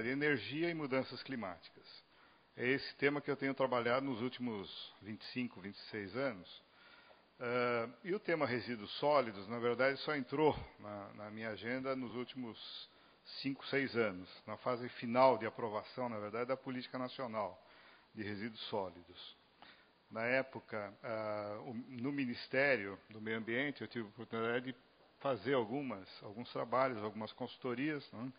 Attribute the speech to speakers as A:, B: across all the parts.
A: de energia e mudanças climáticas. É esse tema que eu tenho trabalhado nos últimos 25, 26 anos. E o tema resíduos sólidos, na verdade, só entrou na minha agenda nos últimos 5, 6 anos, na fase final de aprovação, na verdade, da Política Nacional de Resíduos Sólidos. Na época, no Ministério do Meio Ambiente, eu tive a oportunidade de fazer alguns trabalhos, algumas consultorias, né,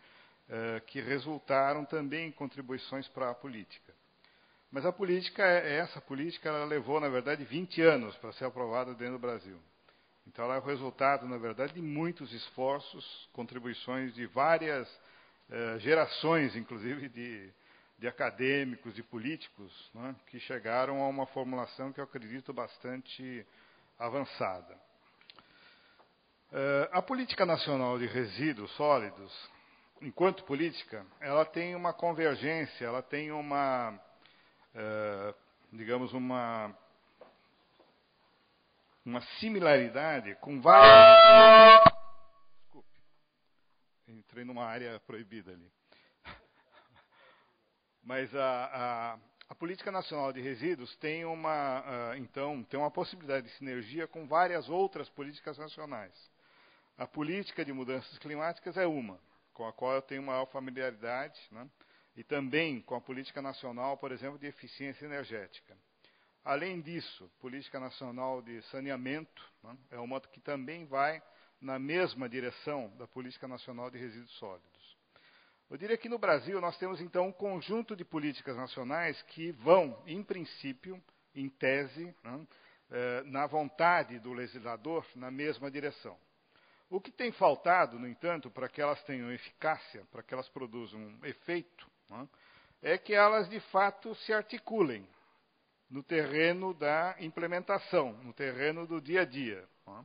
A: que resultaram também em contribuições para a política. Mas essa política, ela levou, na verdade, 20 anos para ser aprovada dentro do Brasil. Então, ela é o resultado, na verdade, de muitos esforços, contribuições de várias gerações, inclusive de acadêmicos, de políticos, né, que chegaram a uma formulação que eu acredito bastante avançada. A Política Nacional de Resíduos Sólidos, enquanto política, ela tem uma convergência, ela tem digamos, uma similaridade com várias... Desculpe, entrei numa área proibida ali. Mas a Política Nacional de Resíduos tem então, tem uma possibilidade de sinergia com várias outras políticas nacionais. A Política de Mudanças Climáticas é uma, com a qual eu tenho maior familiaridade, né? E também com a Política Nacional, por exemplo, de Eficiência Energética. Além disso, Política Nacional de Saneamento, né, é uma que também vai na mesma direção da Política Nacional de Resíduos Sólidos. Eu diria que no Brasil nós temos, então, um conjunto de políticas nacionais que vão, em princípio, em tese, né, na vontade do legislador, na mesma direção. O que tem faltado, no entanto, para que elas tenham eficácia, para que elas produzam um efeito, né, é que elas, de fato, se articulem no terreno da implementação, no terreno do dia a dia. Né.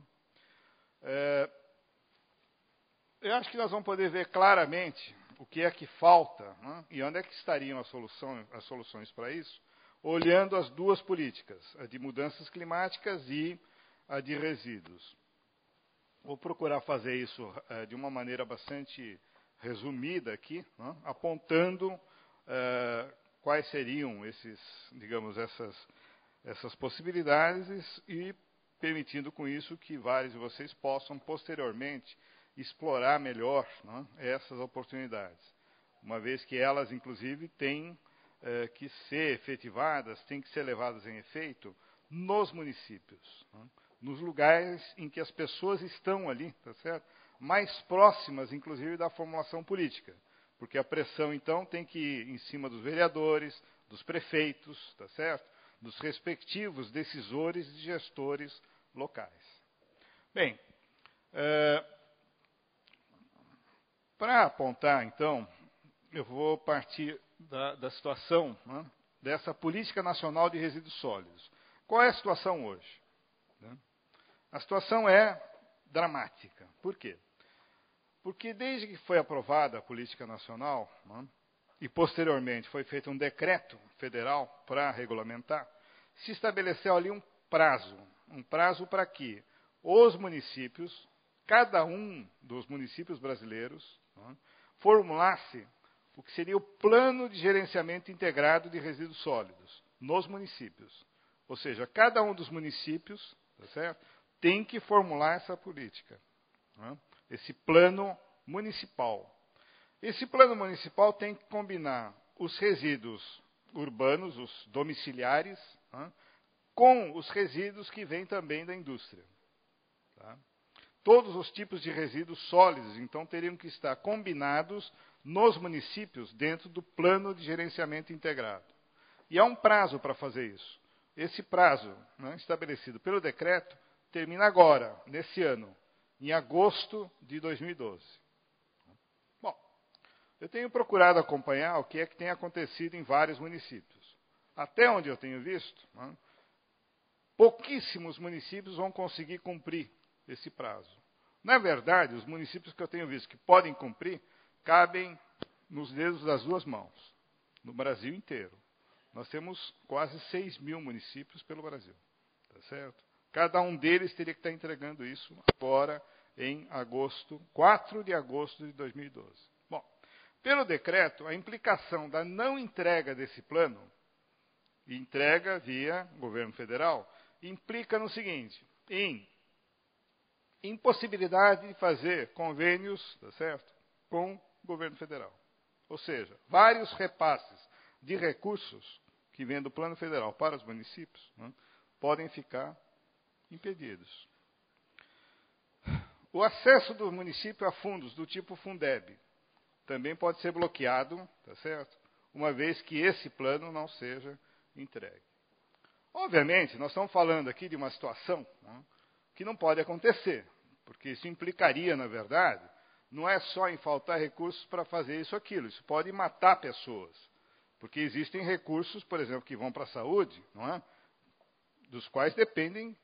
A: Eu acho que nós vamos poder ver claramente o que é que falta, né, e onde é que estariam as soluções para isso, olhando as duas políticas, a de mudanças climáticas e a de resíduos. Vou procurar fazer isso de uma maneira bastante resumida aqui, né, apontando quais seriam essas possibilidades e permitindo com isso que vários de vocês possam posteriormente explorar melhor, né, essas oportunidades, uma vez que elas, inclusive, têm que ser efetivadas, têm que ser levadas em efeito nos municípios, né, nos lugares em que as pessoas estão ali, tá certo? Mais próximas, inclusive, da formulação política, porque a pressão, então, tem que ir em cima dos vereadores, dos prefeitos, tá certo? Dos respectivos decisores e gestores locais. Bem, para apontar, então, eu vou partir da situação, né, dessa Política Nacional de Resíduos Sólidos. Qual é a situação hoje? Né? A situação é dramática. Por quê? Porque desde que foi aprovada a Política Nacional, né, e posteriormente foi feito um decreto federal para regulamentar, se estabeleceu ali um prazo para que os municípios, cada um dos municípios brasileiros, né, formulasse o que seria o Plano de Gerenciamento Integrado de Resíduos Sólidos nos municípios. Ou seja, cada um dos municípios, tá certo, tem que formular essa política, né, esse plano municipal. Esse plano municipal tem que combinar os resíduos urbanos, os domiciliares, né, com os resíduos que vêm também da indústria. Tá? Todos os tipos de resíduos sólidos, então, teriam que estar combinados nos municípios dentro do Plano de Gerenciamento Integrado. E há um prazo para fazer isso. Esse prazo, né, estabelecido pelo decreto, termina agora, nesse ano, em agosto de 2012. Bom, eu tenho procurado acompanhar o que é que tem acontecido em vários municípios. Até onde eu tenho visto, né, pouquíssimos municípios vão conseguir cumprir esse prazo. Na verdade, os municípios que eu tenho visto que podem cumprir, cabem nos dedos das duas mãos, no Brasil inteiro. Nós temos quase 6 mil municípios pelo Brasil, tá certo? Cada um deles teria que estar entregando isso agora em agosto, 4 de agosto de 2012. Bom, Pelo decreto, a implicação da não entrega desse plano, entrega via governo federal, implica no seguinte, em impossibilidade de fazer convênios, tá certo, com o governo federal. Ou seja, vários repasses de recursos que vêm do plano federal para os municípios, né, podem ficar impedidos. O acesso do município a fundos do tipo Fundeb também pode ser bloqueado, tá certo? Uma vez que esse plano não seja entregue. Obviamente, nós estamos falando aqui de uma situação, né, que não pode acontecer, porque isso implicaria, na verdade, não é só em faltar recursos para fazer isso ou aquilo, isso pode matar pessoas, porque existem recursos, por exemplo, que vão para a saúde, não é? Dos quais dependem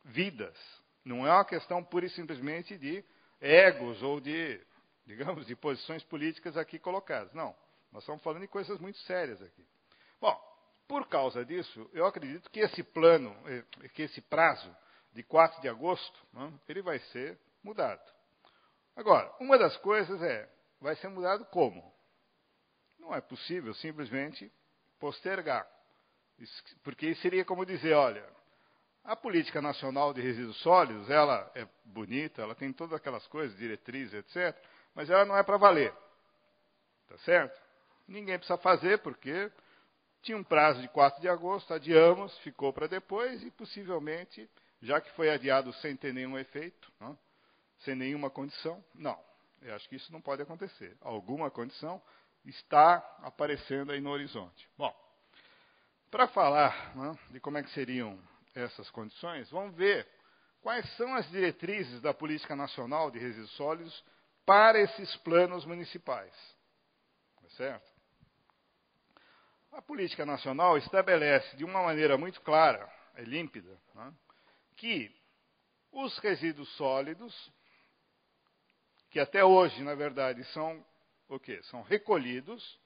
A: vidas. Não é uma questão pura e simplesmente de egos ou de, digamos, de posições políticas aqui colocadas. Não, nós estamos falando de coisas muito sérias aqui. Bom, por causa disso, eu acredito que esse plano, que esse prazo de 4 de agosto, né, ele vai ser mudado. Agora, uma das coisas vai ser mudado como? Não é possível simplesmente postergar. Porque isso seria como dizer, olha, a política nacional de resíduos sólidos, ela é bonita, ela tem todas aquelas coisas, diretrizes, etc., mas ela não é para valer. Tá certo? Ninguém precisa fazer, porque tinha um prazo de 4 de agosto, adiamos, ficou para depois, e possivelmente, já que foi adiado sem ter nenhum efeito, não, sem nenhuma condição, não. Eu acho que isso não pode acontecer. Alguma condição está aparecendo aí no horizonte. Bom, para falar, né, de como é que seriam essas condições, vamos ver quais são as diretrizes da Política Nacional de Resíduos Sólidos para esses planos municipais. Tá certo? A Política Nacional estabelece de uma maneira muito clara, límpida, né, que os resíduos sólidos, que até hoje, na verdade, são o quê? São recolhidos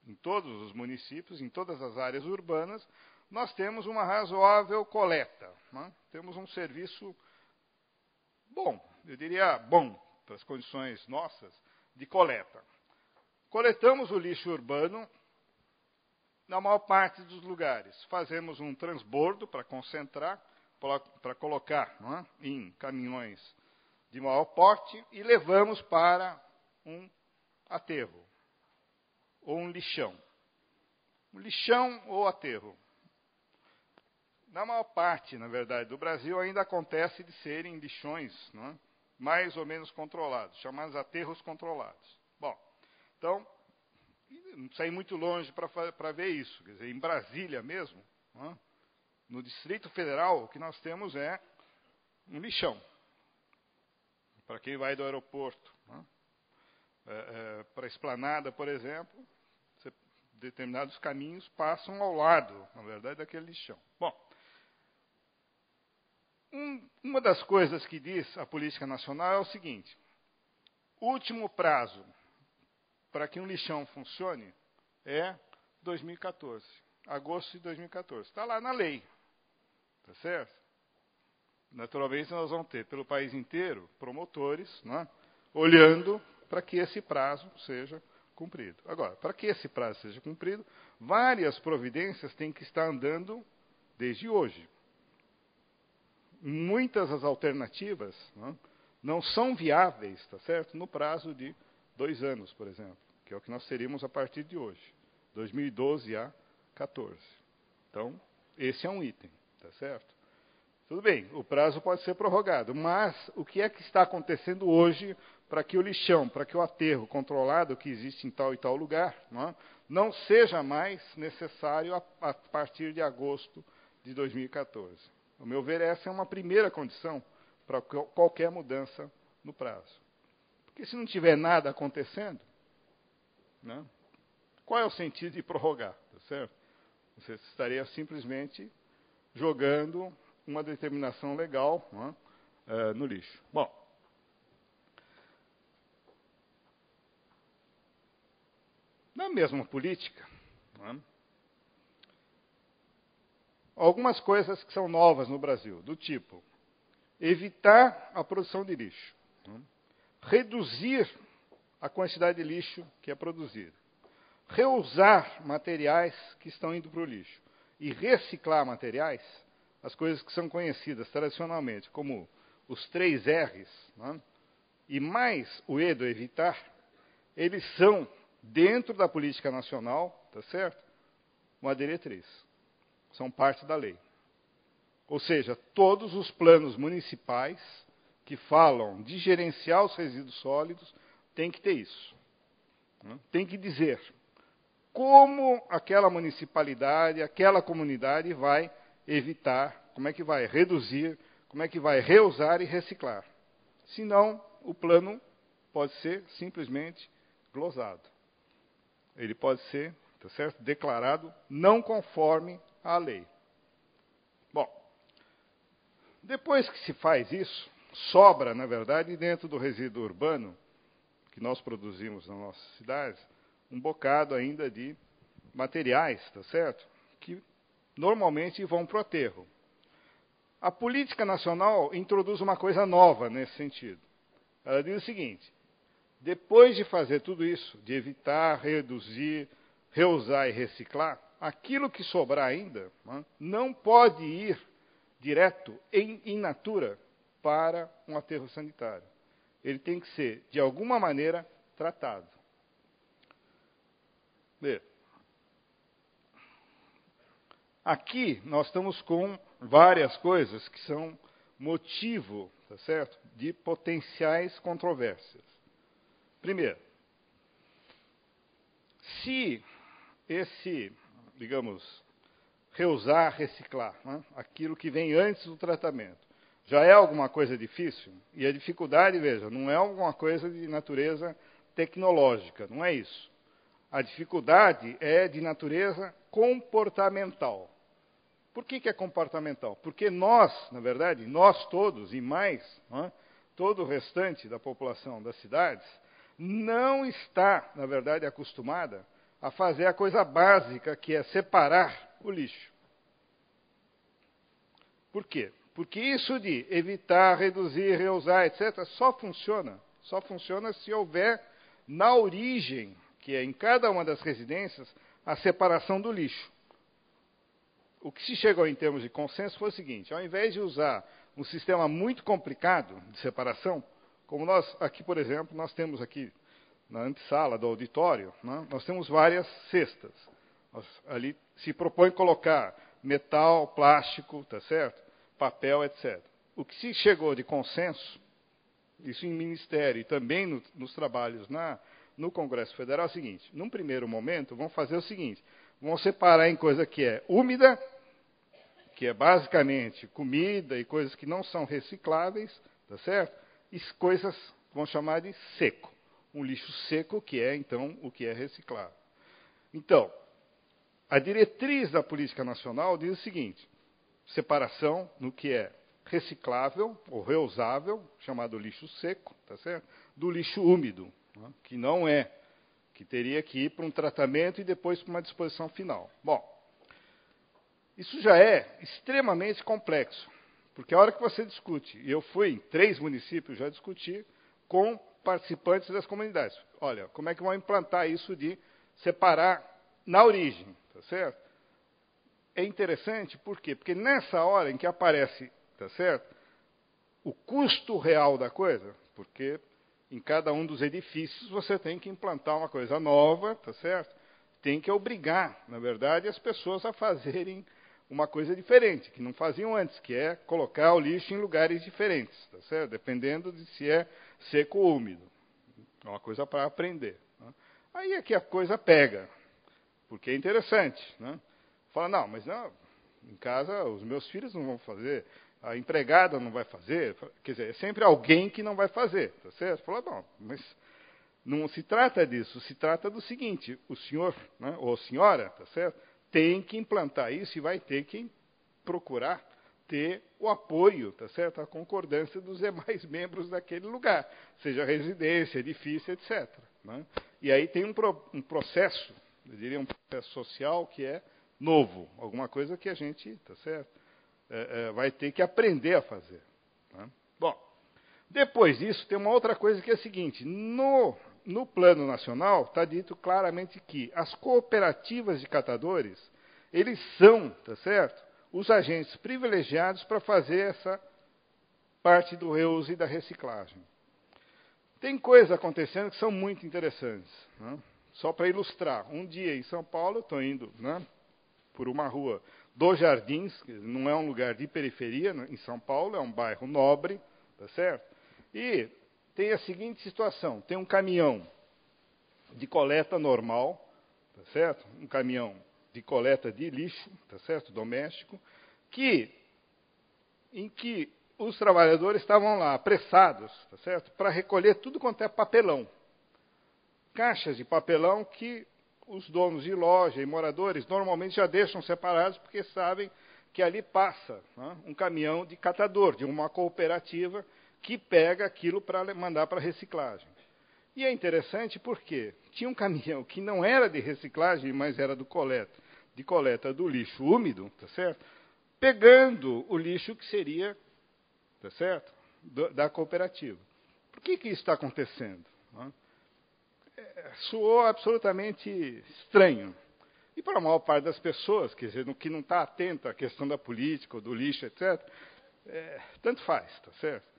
A: em todos os municípios, em todas as áreas urbanas, nós temos uma razoável coleta. Né? Temos um serviço bom, eu diria bom, para as condições nossas, de coleta. Coletamos o lixo urbano na maior parte dos lugares. Fazemos um transbordo para concentrar, para colocar, não é, em caminhões de maior porte e levamos para um aterro ou um lixão. Um lixão ou aterro. Na maior parte, na verdade, do Brasil ainda acontece de serem lixões, não é, mais ou menos controlados, chamados aterros controlados. Bom, então, não saí muito longe para ver isso. Quer dizer, em Brasília mesmo, não é, no Distrito Federal, o que nós temos é um lixão. Para quem vai do aeroporto, não é, para a Esplanada, por exemplo, determinados caminhos passam ao lado, na verdade, daquele lixão. Bom, uma das coisas que diz a Política Nacional é o seguinte: o último prazo para que um lixão funcione é 2014, agosto de 2014. Está lá na lei, tá certo? Naturalmente, nós vamos ter, pelo país inteiro, promotores, né, olhando para que esse prazo seja cumprido. Agora, para que esse prazo seja cumprido, várias providências têm que estar andando desde hoje. Muitas das alternativas, né, não são viáveis, tá certo? No prazo de 2 anos, por exemplo, que é o que nós teríamos a partir de hoje, 2012 a 14. Então, esse é um item, tá certo? Tudo bem, o prazo pode ser prorrogado, mas o que é que está acontecendo hoje para que o lixão, para que o aterro controlado que existe em tal e tal lugar, não seja mais necessário a partir de agosto de 2014? Ao meu ver, essa é uma primeira condição para qualquer mudança no prazo. Porque se não tiver nada acontecendo, né, qual é o sentido de prorrogar? Tá certo? Você estaria simplesmente jogando uma determinação legal, né, no lixo. Bom, na mesma política, né, algumas coisas que são novas no Brasil, do tipo evitar a produção de lixo, né, reduzir a quantidade de lixo que é produzida. Reusar materiais que estão indo para o lixo. E reciclar materiais, as coisas que são conhecidas tradicionalmente como os 3 R's, né? E mais o E do evitar, eles são, dentro da política nacional, tá certo? Uma diretriz. São parte da lei. Ou seja, todos os planos municipais que falam de gerenciar os resíduos sólidos têm que ter isso. Né? Tem que dizer como aquela municipalidade, aquela comunidade vai evitar, como é que vai reduzir, como é que vai reusar e reciclar. Senão, o plano pode ser simplesmente glosado. Ele pode ser, tá certo, declarado não conforme à lei. Bom, depois que se faz isso, sobra, na verdade, dentro do resíduo urbano, que nós produzimos nas nossas cidades, um bocado ainda de materiais, tá certo? Que normalmente vão para o aterro. A política nacional introduz uma coisa nova nesse sentido. Ela diz o seguinte: depois de fazer tudo isso, de evitar, reduzir, reusar e reciclar, aquilo que sobrar ainda, né, não pode ir direto in natura para um aterro sanitário. Ele tem que ser, de alguma maneira, tratado. Vê. Aqui nós estamos com várias coisas que são motivo, tá certo, de potenciais controvérsias. Primeiro, se esse, digamos, reusar, reciclar, né, aquilo que vem antes do tratamento, já é alguma coisa difícil, e a dificuldade, veja, não é alguma coisa de natureza tecnológica, não é isso. A dificuldade é de natureza comportamental. Por que é comportamental? Porque nós, na verdade, nós todos e mais, né, todo o restante da população das cidades, não está, na verdade, acostumada a fazer a coisa básica, que é separar o lixo. Por quê? Porque isso de evitar, reduzir, reusar, etc., só funciona se houver na origem, que é em cada uma das residências, a separação do lixo. O que se chegou em termos de consenso foi o seguinte: ao invés de usar um sistema muito complicado de separação, como nós aqui, por exemplo, nós temos aqui na antessala do auditório, né, nós temos várias cestas. Ali se propõe colocar metal, plástico, tá certo? Papel, etc. O que se chegou de consenso, isso em ministério e também nos trabalhos no Congresso Federal, é o seguinte: num primeiro momento, vamos fazer o seguinte: vamos separar em coisa que é úmida, que é basicamente comida e coisas que não são recicláveis, tá certo? E coisas, vamos chamar de seco. Um lixo seco, que é, então, o que é reciclável. Então, a diretriz da política nacional diz o seguinte: separação no que é reciclável ou reusável, chamado lixo seco, tá certo? Do lixo úmido, né, que não é, que teria que ir para um tratamento e depois para uma disposição final. Bom, isso já é extremamente complexo, porque a hora que você discute, e eu fui em 3 municípios já discutir com participantes das comunidades, olha, como é que vão implantar isso de separar na origem, tá certo? É interessante, por quê? Porque nessa hora em que aparece, tá certo, o custo real da coisa, porque em cada um dos edifícios você tem que implantar uma coisa nova, tá certo? Tem que obrigar, na verdade, as pessoas a fazerem uma coisa diferente, que não faziam antes, que é colocar o lixo em lugares diferentes, tá certo? Dependendo de se é seco ou úmido. É uma coisa para aprender. Né? Aí é que a coisa pega, porque é interessante, né? Fala, não, mas não, em casa os meus filhos não vão fazer, a empregada não vai fazer, quer dizer, é sempre alguém que não vai fazer, tá certo? Fala, bom, mas não se trata disso, se trata do seguinte: o senhor, né, ou a senhora, tá certo, tem que implantar isso e vai ter que procurar ter o apoio, tá certo, a concordância dos demais membros daquele lugar, seja residência, edifício, etc. Né? E aí tem um processo, eu diria um processo social que é novo, alguma coisa que a gente, tá certo, vai ter que aprender a fazer. Né? Bom, depois disso tem uma outra coisa que é a seguinte: no plano nacional, está dito claramente que as cooperativas de catadores, eles são, tá certo, os agentes privilegiados para fazer essa parte do reuso e da reciclagem. Tem coisas acontecendo que são muito interessantes. Né? Só para ilustrar, um dia em São Paulo, estou indo, né, por uma rua dos Jardins, que não é um lugar de periferia, né, em São Paulo, é um bairro nobre, tá certo? E tem a seguinte situação, tem um caminhão de coleta normal, tá certo? Um caminhão de coleta de lixo, tá certo? Doméstico, em que os trabalhadores estavam lá apressados, tá certo? Para recolher tudo quanto é papelão. Caixas de papelão que os donos de loja e moradores normalmente já deixam separados porque sabem que ali passa, né, um caminhão de catador, de uma cooperativa que pega aquilo para mandar para reciclagem. E é interessante porque tinha um caminhão que não era de reciclagem, mas era de coleta do lixo úmido, tá certo? Pegando o lixo que seria, tá certo, da cooperativa. Por que isso está acontecendo? Soou absolutamente estranho. E para a maior parte das pessoas, quer dizer, que não está atenta à questão da política, ou do lixo, etc., tanto faz, tá certo?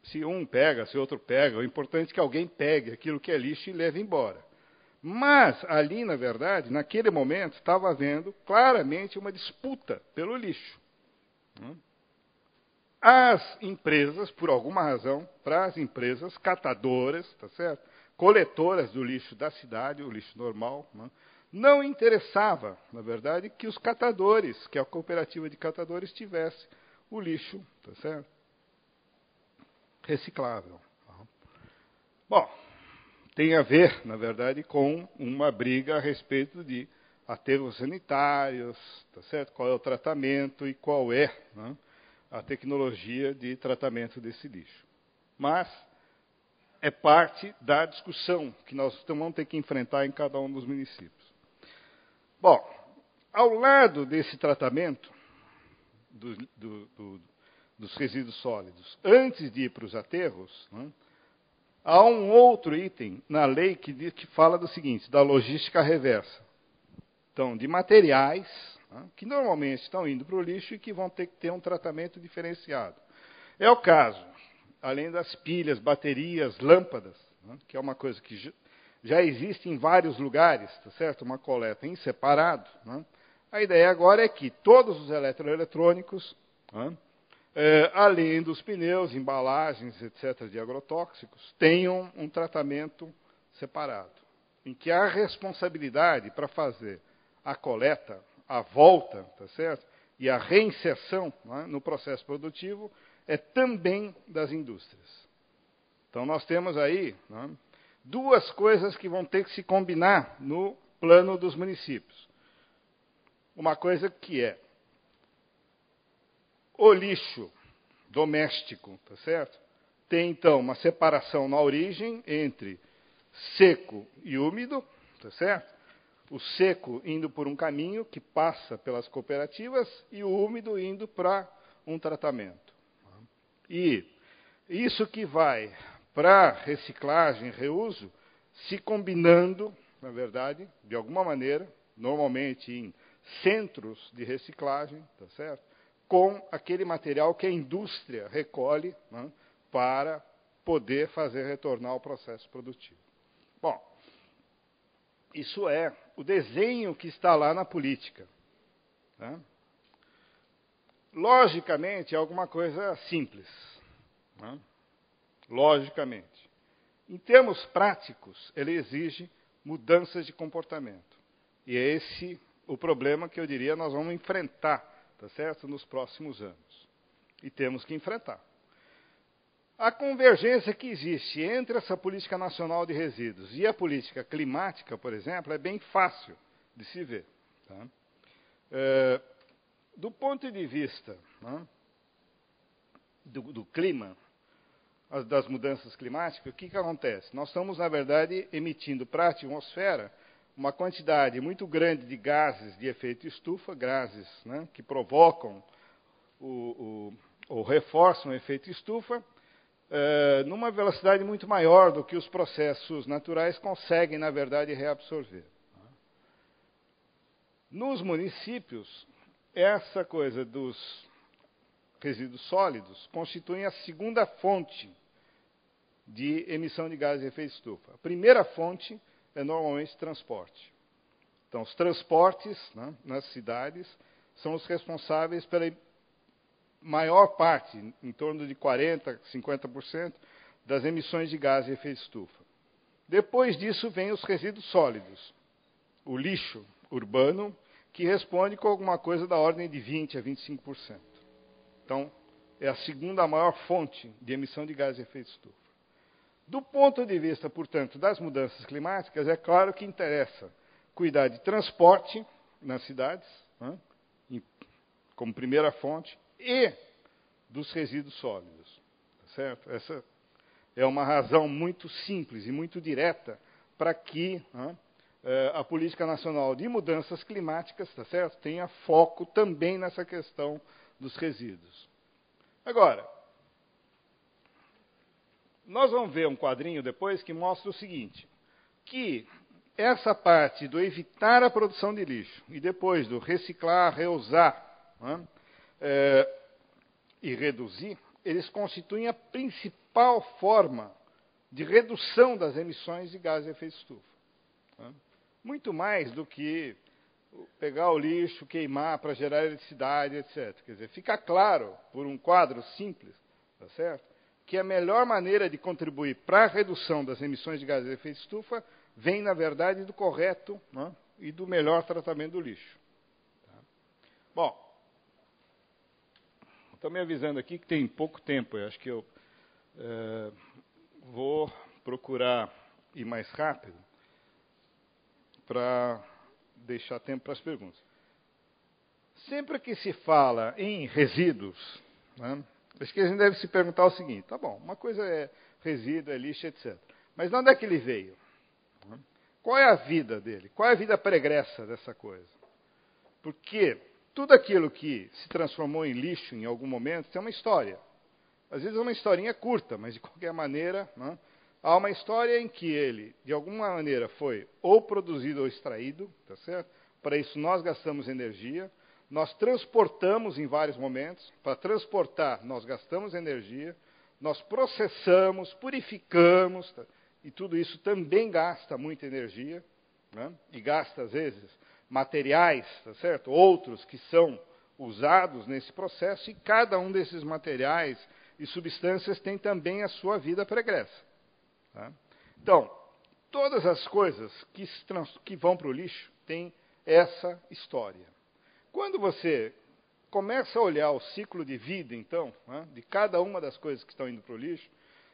A: Se um pega, se outro pega, o importante é que alguém pegue aquilo que é lixo e leve embora. Mas ali, na verdade, naquele momento, estava havendo claramente uma disputa pelo lixo. As empresas, por alguma razão, para as empresas catadoras, tá certo? Coletoras do lixo da cidade, o lixo normal, né? Não interessava, na verdade, que os catadores, que a cooperativa de catadores tivesse o lixo, tá certo? Reciclável. Bom, tem a ver, na verdade, com uma briga a respeito de aterros sanitários, tá certo? Qual é o tratamento e qual é, né, a tecnologia de tratamento desse lixo. Mas é parte da discussão que nós vamos ter que enfrentar em cada um dos municípios. Bom, ao lado desse tratamento dos resíduos sólidos, antes de ir para os aterros, né, há um outro item na lei que fala do seguinte, da logística reversa. Então, de materiais, né, que normalmente estão indo para o lixo e que vão ter que ter um tratamento diferenciado. É o caso, além das pilhas, baterias, lâmpadas, né, que é uma coisa que já existe em vários lugares, tá certo? Uma coleta em separado. Né? A ideia agora é que todos os eletroeletrônicos, né, além dos pneus, embalagens, etc., de agrotóxicos, tenham um tratamento separado, em que a responsabilidade para fazer a coleta, a volta, tá certo? E a reinserção, né, no processo produtivo é também das indústrias. Então, nós temos aí, né, duas coisas que vão ter que se combinar no plano dos municípios. Uma coisa que é o lixo doméstico, tá certo? Tem, então, uma separação na origem entre seco e úmido, tá certo? O seco indo por um caminho que passa pelas cooperativas e o úmido indo para um tratamento. E isso que vai para reciclagem, reuso, se combinando, na verdade, de alguma maneira, normalmente em centros de reciclagem, tá certo? Com aquele material que a indústria recolhe, né, para poder fazer retornar ao processo produtivo. Bom, isso é o desenho que está lá na política. Né? Logicamente, é alguma coisa simples. Né? Logicamente. Em termos práticos, ele exige mudanças de comportamento. E é esse o problema que eu diria nós vamos enfrentar, tá certo? Nos próximos anos. E temos que enfrentar. A convergência que existe entre essa política nacional de resíduos e a política climática, por exemplo, é bem fácil de se ver. Tá? Do ponto de vista, né, do clima, das mudanças climáticas, o que acontece? Nós estamos, na verdade, emitindo para a atmosfera uma quantidade muito grande de gases de efeito estufa, gases, né, que provocam ou reforçam o efeito estufa, numa velocidade muito maior do que os processos naturais conseguem, na verdade, reabsorver. Nos municípios, essa coisa dos resíduos sólidos constitui a segunda fonte de emissão de gases de efeito estufa. A primeira fonte é normalmente transporte. Então, os transportes, né, nas cidades são os responsáveis pela maior parte, em torno de 40%, 50%, das emissões de gases de efeito estufa. Depois disso, vem os resíduos sólidos, o lixo urbano, que responde com alguma coisa da ordem de 20% a 25%. Então, é a segunda maior fonte de emissão de gases de efeito estufa. Do ponto de vista, portanto, das mudanças climáticas, é claro que interessa cuidar de transporte nas cidades, né, como primeira fonte, e dos resíduos sólidos. Tá certo? Essa é uma razão muito simples e muito direta para que a Política Nacional de Mudanças Climáticas, tá certo, tenha foco também nessa questão dos resíduos. Agora, nós vamos ver um quadrinho depois que mostra o seguinte, que essa parte do evitar a produção de lixo e depois do reciclar, reusar, né, e reduzir, eles constituem a principal forma de redução das emissões de gases de efeito estufa. Né? Muito mais do que pegar o lixo, queimar para gerar eletricidade, etc. Quer dizer, fica claro, por um quadro simples, tá certo, que a melhor maneira de contribuir para a redução das emissões de gases de efeito estufa vem, na verdade, do correto, né, e do melhor tratamento do lixo. Tá? Bom, estou me avisando aqui que tem pouco tempo. Eu acho que eu vou procurar ir mais rápido para deixar tempo para as perguntas. Sempre que se fala em resíduos, né, acho que a gente deve se perguntar o seguinte, tá bom, uma coisa é resíduo, é lixo, etc. Mas de onde é que ele veio? Qual é a vida dele? Qual é a vida pregressa dessa coisa? Porque tudo aquilo que se transformou em lixo em algum momento tem uma história. Às vezes é uma historinha curta, mas de qualquer maneira, né, há uma história em que ele, de alguma maneira, foi ou produzido ou extraído, tá certo? Para isso nós gastamos energia, nós transportamos em vários momentos, para transportar nós gastamos energia, nós processamos, purificamos, tá? E tudo isso também gasta muita energia, né? E gasta, às vezes, materiais, tá certo? Outros que são usados nesse processo, e cada um desses materiais e substâncias tem também a sua vida pregressa. Tá? Então, todas as coisas que vão para o lixo têm essa história. Quando você começa a olhar o ciclo de vida, então, né, de cada uma das coisas que estão indo para o lixo,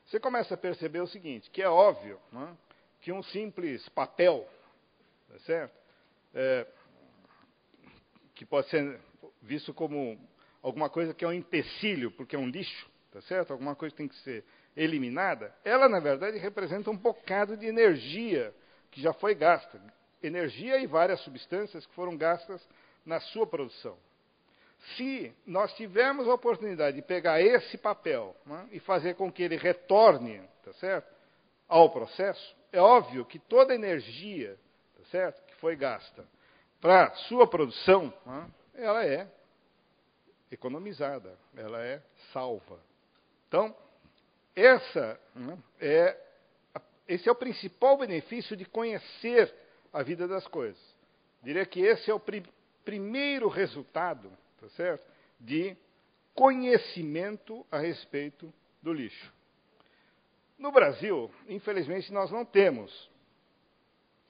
A: você começa a perceber o seguinte, que é óbvio, né, que um simples papel, tá certo? Que pode ser visto como alguma coisa que é um empecilho, porque é um lixo, tá certo? Alguma coisa que tem que ser eliminada, ela, na verdade, representa um bocado de energia que já foi gasta. Energia e várias substâncias que foram gastas na sua produção. Se nós tivermos a oportunidade de pegar esse papel, né, e fazer com que ele retorne, tá certo, ao processo, é óbvio que toda a energia, tá certo, que foi gasta para sua produção, né, ela é economizada, ela é salva. Então, esse é o principal benefício de conhecer a vida das coisas. Diria que esse é o primeiro resultado, tá certo, de conhecimento a respeito do lixo. No Brasil, infelizmente, nós não temos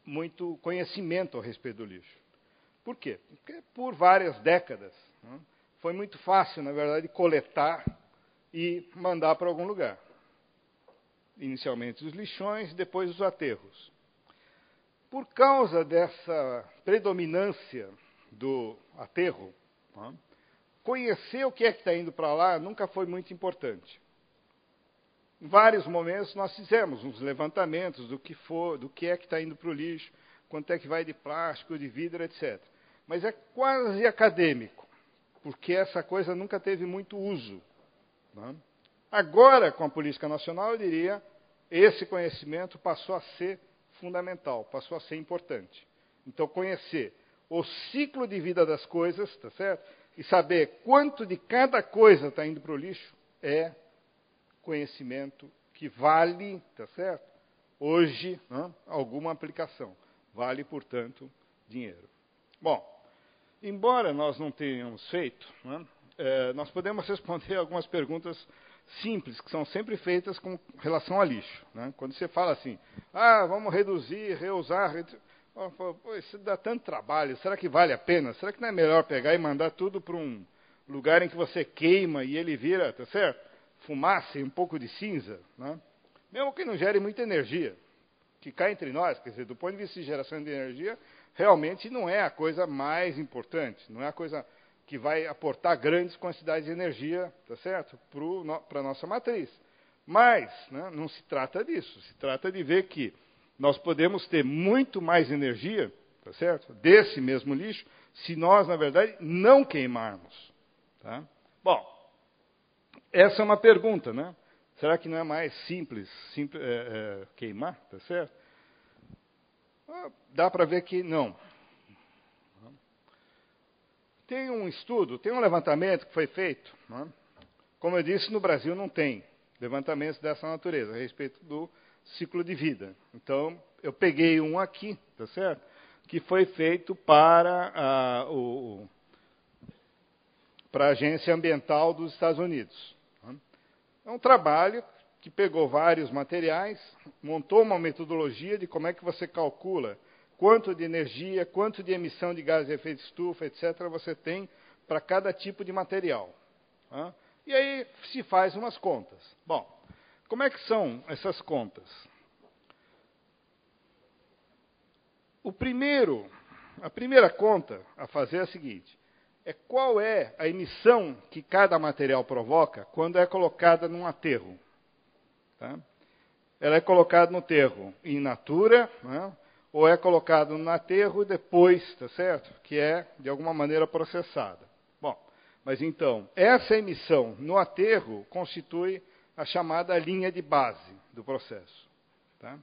A: muito conhecimento a respeito do lixo. Por quê? Porque por várias décadas, né, foi muito fácil, na verdade, coletar e mandar para algum lugar. Inicialmente os lixões, depois os aterros. Por causa dessa predominância do aterro, né, conhecer o que é que está indo para lá nunca foi muito importante. Em vários momentos nós fizemos uns levantamentos do que é que está indo para o lixo, quanto é que vai de plástico, de vidro, etc. Mas é quase acadêmico, porque essa coisa nunca teve muito uso, né? Agora, com a política nacional, eu diria, esse conhecimento passou a ser fundamental, passou a ser importante. Então, conhecer o ciclo de vida das coisas, tá certo? E saber quanto de cada coisa está indo para o lixo é conhecimento que vale, tá certo? Hoje, alguma aplicação. Vale, portanto, dinheiro. Bom, embora nós não tenhamos feito, nós podemos responder algumas perguntas simples, que são sempre feitas com relação a lixo. Quando você fala assim, vamos reduzir, reusar, isso dá tanto trabalho, será que vale a pena? Será que não é melhor pegar e mandar tudo para um lugar em que você queima e ele vira, tá certo? Fumaça e um pouco de cinza, mesmo que não gere muita energia, que cá entre nós, quer dizer, do ponto de vista de geração de energia, realmente não é a coisa mais importante, não é a coisa que vai aportar grandes quantidades de energia, tá certo? Para a nossa matriz. Mas não se trata disso, se trata de ver que nós podemos ter muito mais energia, tá certo? Desse mesmo lixo, se nós, na verdade, não queimarmos. Tá? Bom, essa é uma pergunta, Será que não é mais simples queimar, tá certo? Dá para ver que não. Tem um estudo, tem um levantamento que foi feito, como eu disse, no Brasil não tem levantamentos dessa natureza, a respeito do ciclo de vida. Então, eu peguei um aqui, tá certo? Que foi feito para a Agência Ambiental dos Estados Unidos. É um trabalho que pegou vários materiais, montou uma metodologia de como é que você calcula quanto de energia, quanto de emissão de gases de efeito de estufa, etc., você tem para cada tipo de material. E aí se faz umas contas. Bom, como é que são essas contas? A primeira conta a fazer é a seguinte, qual é a emissão que cada material provoca quando é colocada num aterro. Tá? Ela é colocada no aterro in natura, ou é colocado no aterro depois, tá certo? Que é, de alguma maneira, processada. Bom, mas então, essa emissão no aterro constitui a chamada linha de base do processo. Tá?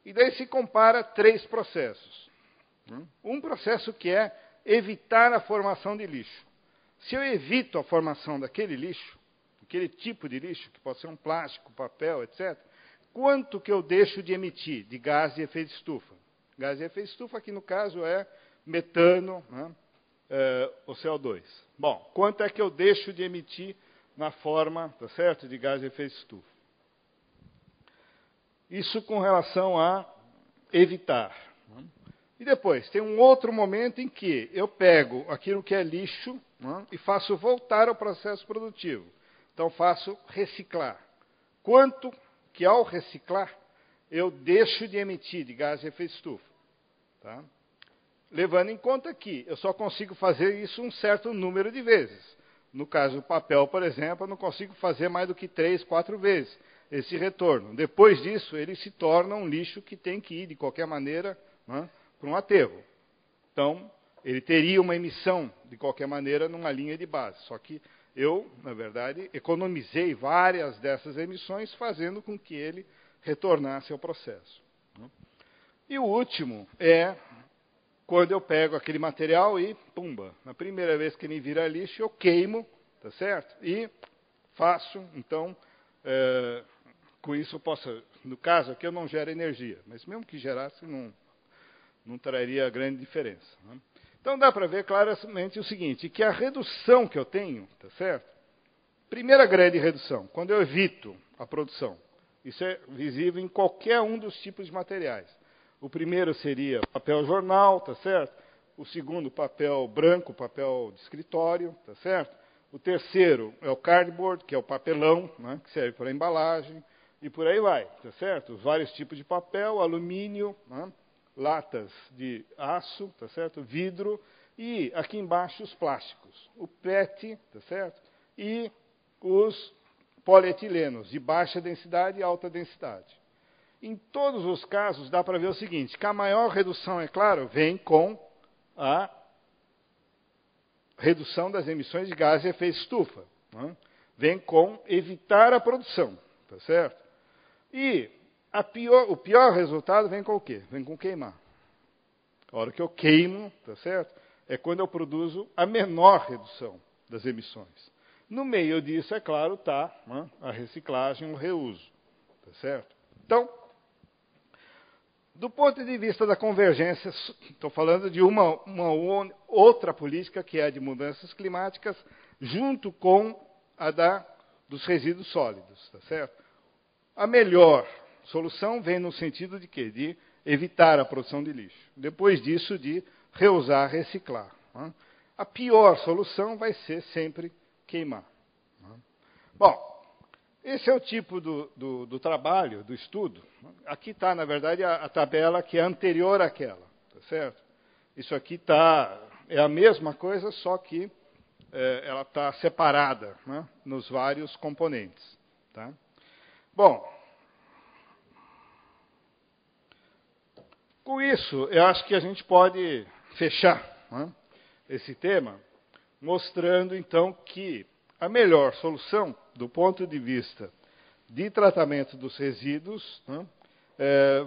A: E daí se compara 3 processos. Um processo que é evitar a formação de lixo. Se eu evito a formação daquele lixo, aquele tipo de lixo, que pode ser um plástico, papel, etc., quanto que eu deixo de emitir de gás de efeito de estufa? Gás de efeito de estufa, aqui no caso, é metano, o CO2. Bom, quanto é que eu deixo de emitir na forma, tá certo, de gás de efeito de estufa? Isso com relação a evitar. E depois, tem um outro momento em que eu pego aquilo que é lixo e faço voltar ao processo produtivo. Então, faço reciclar. Quanto que, ao reciclar, eu deixo de emitir de gás de efeito de estufa? Tá? Levando em conta que eu só consigo fazer isso um certo número de vezes. No caso do papel, por exemplo, eu não consigo fazer mais do que 3, 4 vezes esse retorno. Depois disso, ele se torna um lixo que tem que ir, de qualquer maneira, para um aterro. Então, ele teria uma emissão, de qualquer maneira, numa linha de base. Só que eu, na verdade, economizei várias dessas emissões, fazendo com que ele retornasse ao processo. E o último é quando eu pego aquele material e, pumba, na primeira vez que ele vira lixo, eu queimo, tá certo? E faço, então, com isso eu posso, no caso aqui eu não gero energia, mas mesmo que gerasse, não traria grande diferença. Então dá para ver claramente o seguinte, que a redução que eu tenho, tá certo? Primeira grande redução, quando eu evito a produção. Isso é visível em qualquer um dos tipos de materiais. O primeiro seria papel jornal, tá certo? O segundo, papel branco, papel de escritório, tá certo? O terceiro é o cardboard, que é o papelão, que serve para embalagem, e por aí vai, tá certo? Os vários tipos de papel, alumínio, latas de aço, tá certo? Vidro, e aqui embaixo os plásticos, o PET, tá certo? E os polietilenos, de baixa densidade e alta densidade. Em todos os casos, dá para ver o seguinte, que a maior redução, é claro, vem com a redução das emissões de gases de efeito estufa. vem com evitar a produção, tá certo? E o pior resultado vem com o quê? Vem com queimar. A hora que eu queimo, tá certo? É quando eu produzo a menor redução das emissões. No meio disso, é claro, está a reciclagem, o reuso, tá certo? Então, do ponto de vista da convergência, estou falando de uma outra política, que é a de mudanças climáticas, junto com a dos resíduos sólidos, tá certo? A melhor solução vem no sentido de quê? De evitar a produção de lixo. Depois disso, de reusar, reciclar. A pior solução vai ser sempre queimar. Bom, esse é o tipo do trabalho, do estudo. Aqui está, na verdade, a tabela que é anterior àquela, tá certo? Isso aqui é a mesma coisa, só que ela está separada, nos vários componentes. Tá? Bom, com isso, eu acho que a gente pode fechar esse tema, mostrando, então, que a melhor solução, do ponto de vista de tratamento dos resíduos,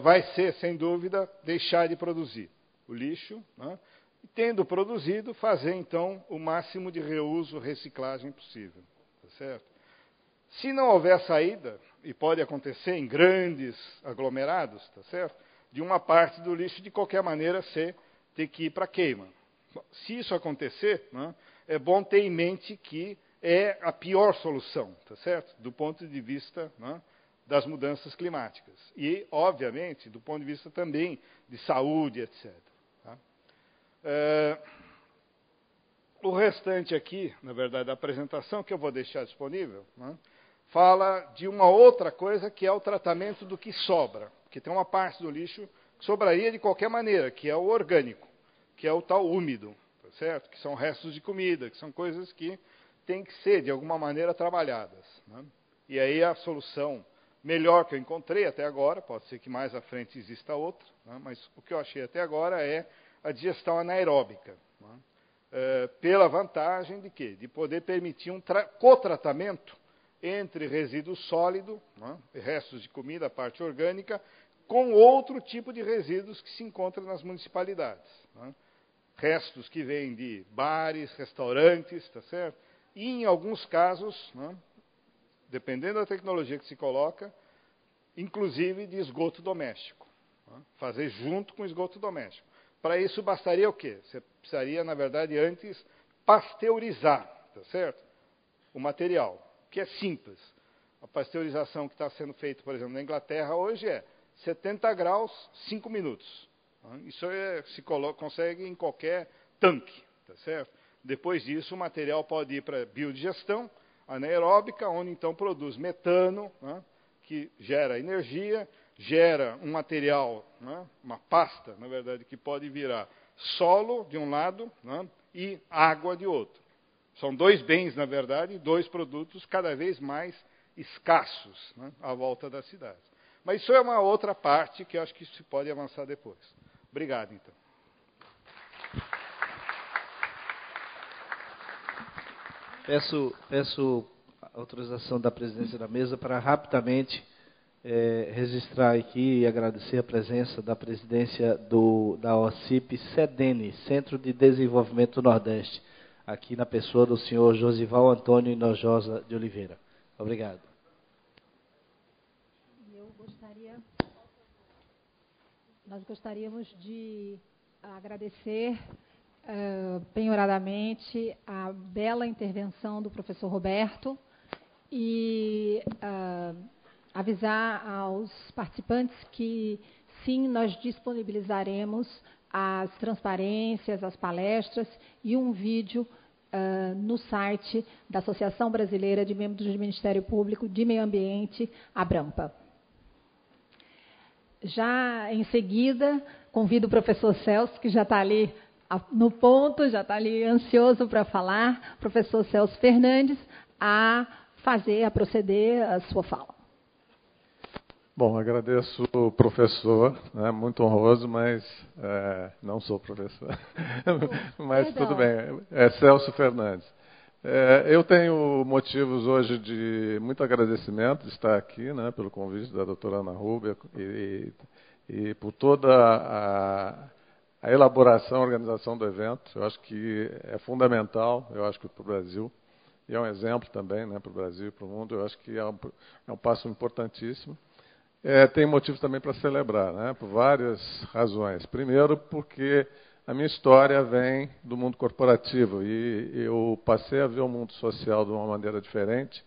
A: vai ser, sem dúvida, deixar de produzir o lixo, e, tendo produzido, fazer, então, o máximo de reuso, reciclagem possível. Tá certo? Se não houver saída, e pode acontecer em grandes aglomerados, tá certo? De uma parte do lixo, de qualquer maneira, ter que ir para a queima. Se isso acontecer, é bom ter em mente que é a pior solução, tá certo? Do ponto de vista das mudanças climáticas. E, obviamente, do ponto de vista também de saúde, etc. Tá? O restante aqui, na verdade, da apresentação, que eu vou deixar disponível, fala de uma outra coisa, que é o tratamento do que sobra. Porque tem uma parte do lixo que sobraria de qualquer maneira, que é o orgânico, que é o tal úmido, tá certo? Que são restos de comida, que são coisas que têm que ser, de alguma maneira, trabalhadas. E aí a solução melhor que eu encontrei até agora, pode ser que mais à frente exista outra, mas o que eu achei até agora é a digestão anaeróbica. Pela vantagem de quê? De poder permitir um cotratamento entre resíduo sólido, restos de comida, a parte orgânica, com outro tipo de resíduos que se encontram nas municipalidades. Restos que vêm de bares, restaurantes, tá certo? E, em alguns casos, dependendo da tecnologia que se coloca, inclusive de esgoto doméstico. Fazer junto com esgoto doméstico. Para isso, bastaria o quê? Você precisaria, na verdade, antes pasteurizar, tá certo? O material, que é simples. A pasteurização que está sendo feita, por exemplo, na Inglaterra hoje é 70 graus, 5 minutos. Isso se consegue em qualquer tanque, tá certo? Depois disso, o material pode ir para biodigestão anaeróbica, onde então produz metano, que gera energia, gera um material, uma pasta, na verdade, que pode virar solo de um lado e água de outro. São dois bens, na verdade, dois produtos cada vez mais escassos à volta das cidades. Mas isso é uma outra parte que eu acho que se pode avançar depois. Obrigado, então.
B: Peço autorização da presidência da mesa para rapidamente registrar aqui e agradecer a presença da presidência da OCIP SEDENE, Centro de Desenvolvimento do Nordeste, aqui na pessoa do senhor Josival Antônio Hinojosa de Oliveira. Obrigado.
C: Nós gostaríamos de agradecer penhoradamente a bela intervenção do professor Roberto e avisar aos participantes que, sim, nós disponibilizaremos as transparências, as palestras e um vídeo no site da Associação Brasileira de Membros do Ministério Público de Meio Ambiente, ABRAMPA. Já em seguida, convido o professor Celso, que já está ali no ponto, já está ali ansioso para falar, professor Celso Fernandes, a proceder a sua fala.
D: Bom, agradeço o professor, muito honroso, mas não sou professor. Mas tudo bem, é Celso Fernandes. Eu tenho motivos hoje de muito agradecimento de estar aqui, né, pelo convite da doutora Ana Rúbia e por toda a elaboração, a organização do evento. Eu acho que é fundamental, eu acho que para o Brasil, e é um exemplo também, né, para o Brasil e para o mundo. Eu acho que é um passo importantíssimo. Tem motivos também para celebrar, né, por várias razões. Primeiro, porque a minha história vem do mundo corporativo e eu passei a ver o mundo social de uma maneira diferente,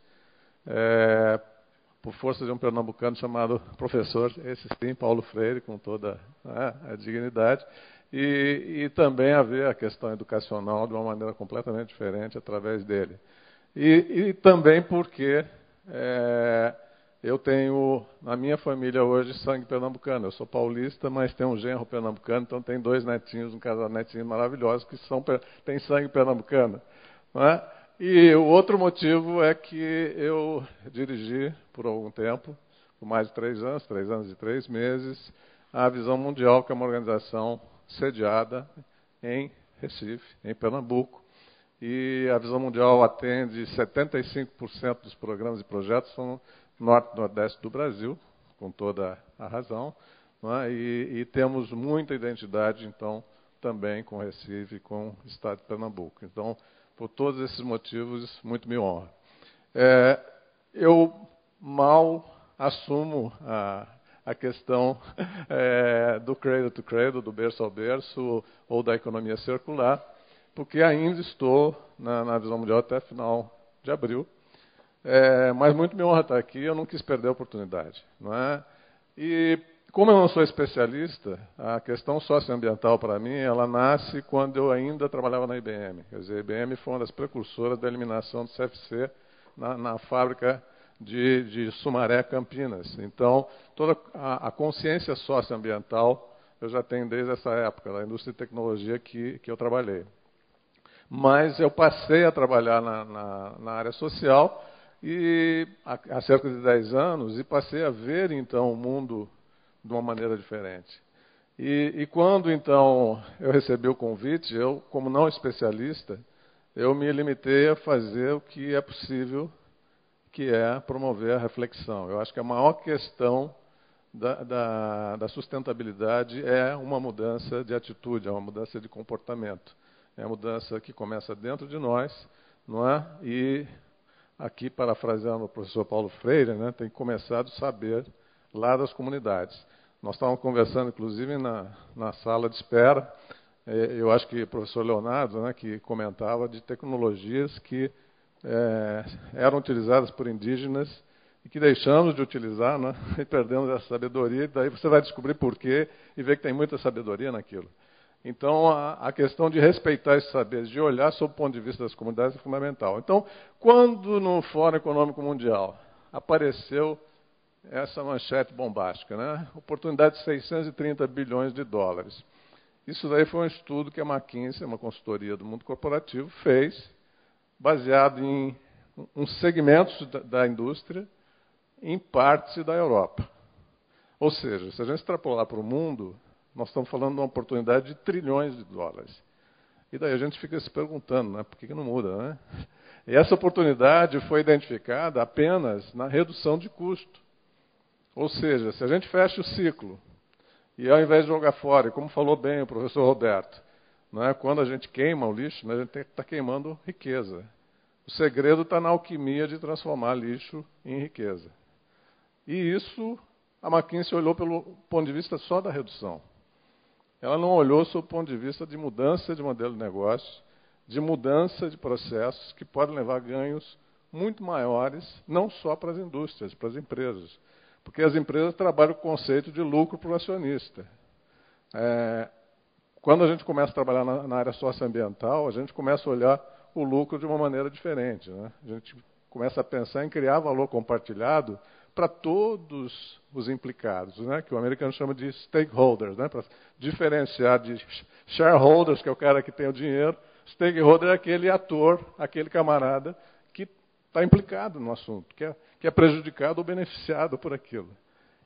D: por força de um pernambucano chamado professor, esse sim, Paulo Freire, com toda, né, a dignidade, e também a ver a questão educacional de uma maneira completamente diferente através dele. E também porque eu tenho, na minha família hoje, sangue pernambucano. Eu sou paulista, mas tenho um genro pernambucano, então tem 2 netinhos, um casal de netinhos maravilhosos, que têm sangue pernambucano. Não é? E o outro motivo é que eu dirigi, por algum tempo, por mais de 3 anos e 3 meses, a Visão Mundial, que é uma organização sediada em Recife, em Pernambuco. E a Visão Mundial atende 75% dos programas e projetos são norte e nordeste do Brasil, com toda a razão, não é? E temos muita identidade, então, também com Recife e com o estado de Pernambuco. Então, por todos esses motivos, muito me honra. Eu mal assumo a questão do cradle to cradle, do berço ao berço, ou da economia circular, porque ainda estou na Visão Mundial até final de abril. Mas muito me honra estar aqui, eu não quis perder a oportunidade. Não é? E como eu não sou especialista, a questão socioambiental para mim, ela nasce quando eu ainda trabalhava na IBM. Quer dizer, a IBM foi uma das precursoras da eliminação do CFC na fábrica de Sumaré, Campinas. Então, toda a consciência socioambiental eu já tenho desde essa época, da indústria de tecnologia que eu trabalhei. Mas eu passei a trabalhar na área social há cerca de 10 anos, e passei a ver, então, o mundo de uma maneira diferente. E quando, então, eu recebi o convite, eu, como não especialista, eu me limitei a fazer o que é possível, que é promover a reflexão. Eu acho que a maior questão da sustentabilidade é uma mudança de atitude, é uma mudança de comportamento. É a mudança que começa dentro de nós, não é? E aqui, parafraseando o professor Paulo Freire, né, tem que começar do saber lá das comunidades. Nós estávamos conversando, inclusive, na sala de espera. Eu acho que o professor Leonardo, né, que comentava de tecnologias que eram utilizadas por indígenas e que deixamos de utilizar, né, e perdemos essa sabedoria. E daí você vai descobrir por quê e ver que tem muita sabedoria naquilo. Então, a questão de respeitar esses saberes, de olhar sob o ponto de vista das comunidades é fundamental. Então, quando no Fórum Econômico Mundial apareceu essa manchete bombástica, né? Oportunidade de 630 bilhões de dólares. Isso daí foi um estudo que a McKinsey, uma consultoria do mundo corporativo, fez, baseado em uns segmentos da indústria, em partes da Europa. Ou seja, se a gente extrapolar para o mundo, nós estamos falando de uma oportunidade de trilhões de dólares. E daí a gente fica se perguntando, né, por que não muda, né? E essa oportunidade foi identificada apenas na redução de custo. Ou seja, se a gente fecha o ciclo, e ao invés de jogar fora, e como falou bem o professor Roberto, não é, quando a gente queima o lixo, né, a gente está queimando riqueza. O segredo está na alquimia de transformar lixo em riqueza. E isso a McKinsey olhou pelo ponto de vista só da redução. Ela não olhou sob o ponto de vista de mudança de modelo de negócio, de mudança de processos que podem levar a ganhos muito maiores, não só para as indústrias, para as empresas. Porque as empresas trabalham com o conceito de lucro para o acionista. Quando a gente começa a trabalhar na área socioambiental, a gente começa a olhar o lucro de uma maneira diferente, né? A gente começa a pensar em criar valor compartilhado para todos os implicados, né? Que o americano chama de stakeholders, né? Para diferenciar de shareholders, que é o cara que tem o dinheiro, stakeholder é aquele ator, aquele camarada que está implicado no assunto, que é prejudicado ou beneficiado por aquilo.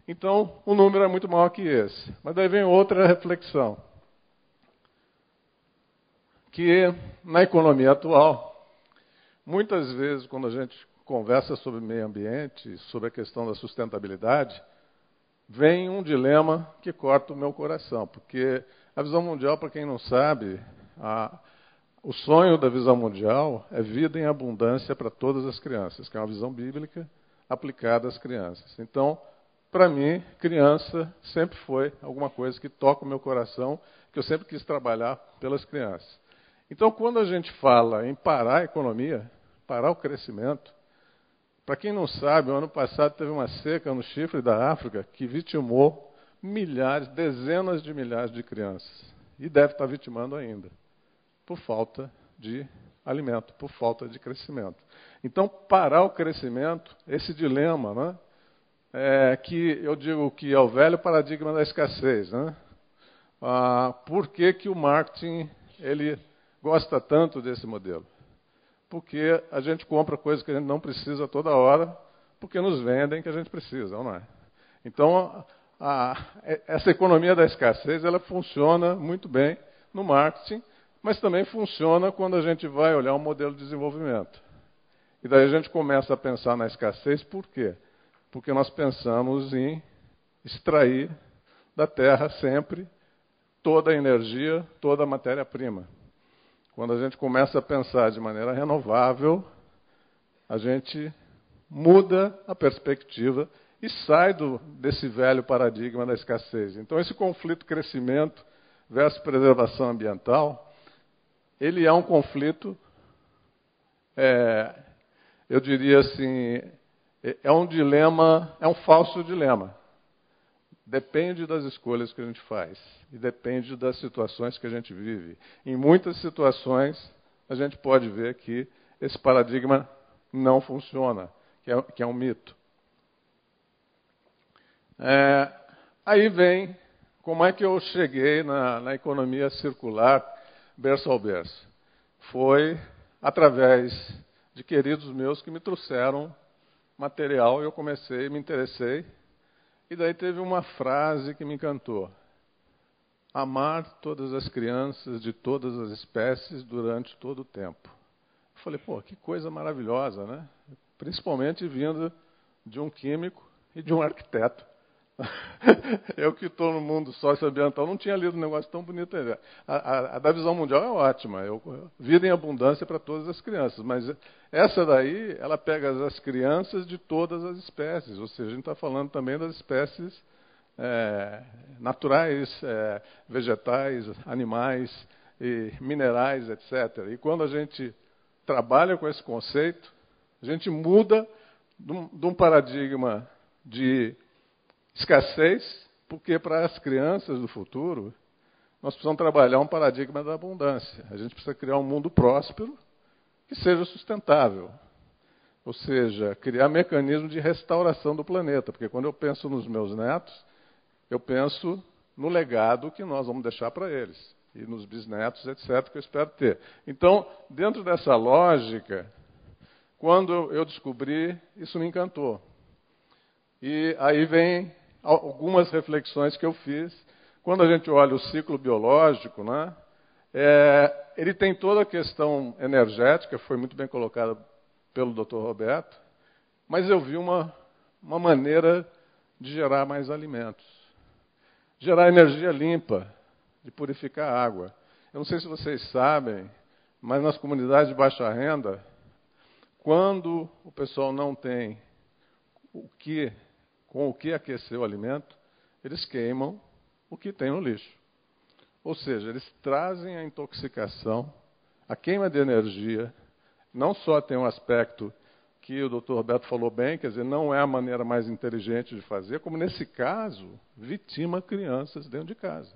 D: Então, o número é muito maior que esse. Mas daí vem outra reflexão. Que na economia atual, muitas vezes, quando a gente conversa sobre meio ambiente, sobre a questão da sustentabilidade, vem um dilema que corta o meu coração, porque a visão mundial, para quem não sabe, o sonho da visão mundial é vida em abundância para todas as crianças, que é uma visão bíblica aplicada às crianças. Então, para mim, criança sempre foi alguma coisa que toca o meu coração, que eu sempre quis trabalhar pelas crianças. Então, quando a gente fala em parar a economia, parar o crescimento, para quem não sabe, o ano passado teve uma seca no Chifre da África que vitimou milhares, dezenas de milhares de crianças. E deve estar vitimando ainda, por falta de alimento, por falta de crescimento. Então, parar o crescimento, esse dilema, né, que eu digo que é o velho paradigma da escassez. Né? Por que o marketing ele gosta tanto desse modelo? Porque a gente compra coisas que a gente não precisa toda hora, porque nos vendem que a gente precisa, não é? Então, essa economia da escassez, ela funciona muito bem no marketing, mas também funciona quando a gente vai olhar um modelo de desenvolvimento. E daí a gente começa a pensar na escassez, por quê? Porque nós pensamos em extrair da terra sempre toda a energia, toda a matéria-prima. Quando a gente começa a pensar de maneira renovável, a gente muda a perspectiva e sai desse velho paradigma da escassez. Então, esse conflito crescimento versus preservação ambiental, ele é um conflito, eu diria assim, é um dilema, é um falso dilema. Depende das escolhas que a gente faz e depende das situações que a gente vive. Em muitas situações, a gente pode ver que esse paradigma não funciona, que é um mito. Aí vem como é que eu cheguei na economia circular berço ao berço. Foi através de queridos meus que me trouxeram material e eu me interessei. E daí teve uma frase que me encantou. Amar todas as crianças de todas as espécies durante todo o tempo. Eu falei, pô, que coisa maravilhosa, né? Principalmente vindo de um químico e de um arquiteto. Eu que estou no mundo socioambiental não tinha lido um negócio tão bonito ainda. A da visão mundial é ótima. Vida em abundância para todas as crianças. Mas essa daí, ela pega as crianças de todas as espécies. Ou seja, a gente está falando também das espécies naturais, vegetais, animais, e minerais, etc. E quando a gente trabalha com esse conceito, a gente muda de um paradigma de escassez, porque para as crianças do futuro, nós precisamos trabalhar um paradigma da abundância. A gente precisa criar um mundo próspero que seja sustentável. Ou seja, criar mecanismos de restauração do planeta. Porque quando eu penso nos meus netos, eu penso no legado que nós vamos deixar para eles. E nos bisnetos, etc., que eu espero ter. Então, dentro dessa lógica, quando eu descobri, isso me encantou. E aí vem algumas reflexões que eu fiz. Quando a gente olha o ciclo biológico, né, ele tem toda a questão energética, foi muito bem colocada pelo Dr. Roberto, mas eu vi uma maneira de gerar mais alimentos. Gerar energia limpa, de purificar a água. Eu não sei se vocês sabem, mas nas comunidades de baixa renda, quando o pessoal não tem com o que aquecer o alimento, eles queimam o que tem no lixo. Ou seja, eles trazem a intoxicação, a queima de energia, não só tem um aspecto que o Dr. Roberto falou bem, quer dizer, não é a maneira mais inteligente de fazer, como nesse caso, vitima crianças dentro de casa.